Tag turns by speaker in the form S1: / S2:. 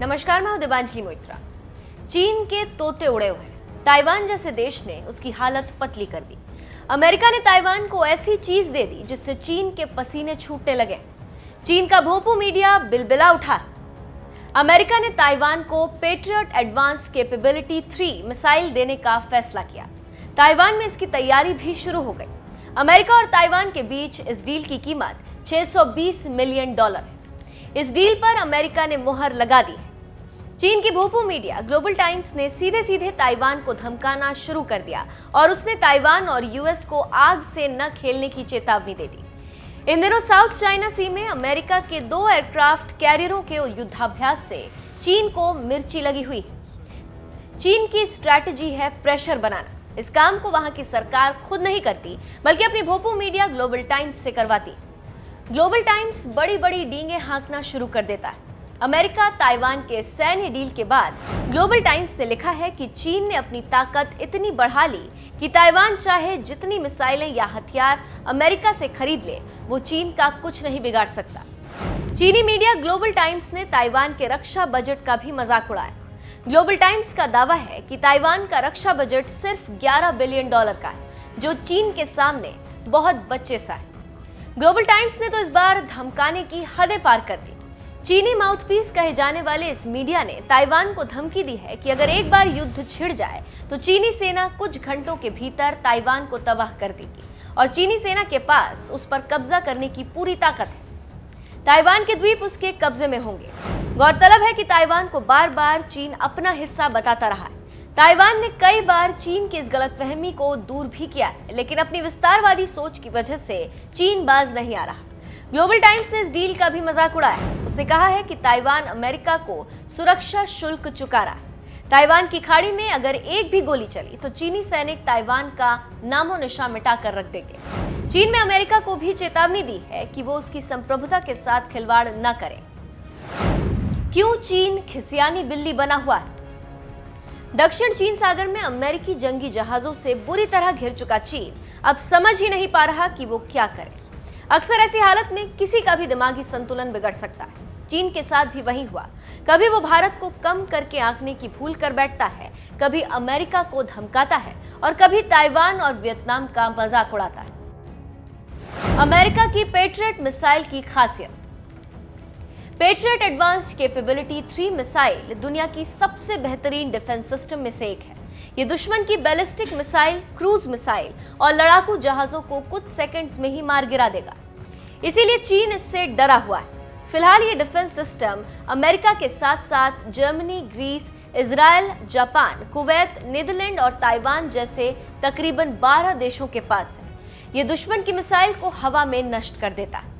S1: नमस्कार, मैं हूं दिबांजलि मोइत्रा। चीन के तोते उड़े हुए हैं। ताइवान जैसे देश ने उसकी हालत पतली कर दी। अमेरिका ने ताइवान को ऐसी चीज दे दी जिससे चीन के पसीने छूटने लगे। चीन का भोंपू मीडिया बिलबिला उठा। अमेरिका ने ताइवान को पेट्रियट एडवांस कैपेबिलिटी 3 मिसाइल देने का फैसला किया। ताइवान में इसकी तैयारी भी शुरू हो गई। अमेरिका और ताइवान के बीच इस डील की कीमत $620 मिलियन है। इस डील पर अमेरिका ने मुहर लगा दी है। चीन की भोंपू मीडिया ग्लोबल टाइम्स ने सीधे सीधे ताइवान को धमकाना शुरू कर दिया और उसने ताइवान और यूएस को आग से न खेलने की चेतावनी दे दी। इन दिनों साउथ चाइना सी में अमेरिका के 2 एयरक्राफ्ट कैरियरों के युद्धाभ्यास से चीन को मिर्ची लगी हुई है। चीन की स्ट्रैटेजी है प्रेशर बनाना। इस काम को वहां की सरकार खुद नहीं करती, बल्कि अपनी भोंपू मीडिया ग्लोबल टाइम्स से करवाती। ग्लोबल टाइम्स बड़ी बड़ी डींगे हाँकना शुरू कर देता है। अमेरिका ताइवान के सैन्य डील के बाद ग्लोबल टाइम्स ने लिखा है कि चीन ने अपनी ताकत इतनी बढ़ा ली कि ताइवान चाहे जितनी मिसाइलें या हथियार अमेरिका से खरीद ले, वो चीन का कुछ नहीं बिगाड़ सकता। चीनी मीडिया ग्लोबल टाइम्स ने ताइवान के रक्षा बजट का भी मजाक उड़ाया। ग्लोबल टाइम्स का दावा है कि ताइवान का रक्षा बजट सिर्फ $11 बिलियन का है, जो चीन के सामने बहुत बच्चे सा है। ग्लोबल टाइम्स ने तो इस बार धमकाने की हदें पार कर दी। चीनी माउथपीस कहे जाने वाले इस मीडिया ने ताइवान को धमकी दी है कि अगर एक बार युद्ध छिड़ जाए तो चीनी सेना कुछ घंटों के भीतर ताइवान को तबाह कर देगी और चीनी सेना के पास उस पर कब्जा करने की पूरी ताकत है। ताइवान के द्वीप उसके कब्जे में होंगे। गौरतलब है कि ताइवान को बार बार चीन अपना हिस्सा बताता रहा है। ताइवान ने कई बार चीन की इस गलतफहमी को दूर भी किया है, लेकिन अपनी विस्तारवादी सोच की वजह से चीन बाज नहीं आ रहा। ग्लोबल टाइम्स ने इस डील का भी मजाक उड़ाया। उसने कहा है कि ताइवान अमेरिका को सुरक्षा शुल्क चुका रहा है। ताइवान की खाड़ी में अगर एक भी गोली चली तो चीनी सैनिक ताइवान का नामो निशान मिटा कर रख देंगे। चीन ने अमेरिका को भी चेतावनी दी है कि वो उसकी संप्रभुता के साथ खिलवाड़ न करे। क्यों चीन खिसियानी बिल्ली बना हुआ है? दक्षिण चीन सागर में अमेरिकी जंगी जहाजों से बुरी तरह घिर चुका चीन अब समझ ही नहीं पा रहा कि वो क्या करे। अक्सर ऐसी हालत में किसी का भी दिमागी संतुलन बिगड़ सकता है। चीन के साथ भी वही हुआ। कभी वो भारत को कम करके आंकने की भूल कर बैठता है, कभी अमेरिका को धमकाता है और कभी ताइवान और वियतनाम का मजाक उड़ाता है। अमेरिका की पेट्रियट मिसाइल की खासियत। पेट्रियट एडवांस्ड कैपेबिलिटी 3 मिसाइल दुनिया की सबसे बेहतरीन डिफेंस सिस्टम में से एक है। ये दुश्मन की बैलिस्टिक मिसाइल, क्रूज मिसाइल और लड़ाकू जहाजों को कुछ सेकंड्स में ही मार गिरा देगा। इसीलिए चीन इससे डरा हुआ है। फिलहाल ये डिफेंस सिस्टम अमेरिका के साथ साथ Germany, Greece, Israel, Japan, Kuwait, Netherlands और ताइवान जैसे तकरीबन 12 देशों के पास है। ये दुश्मन की मिसाइल को हवा में नष्ट कर देता है।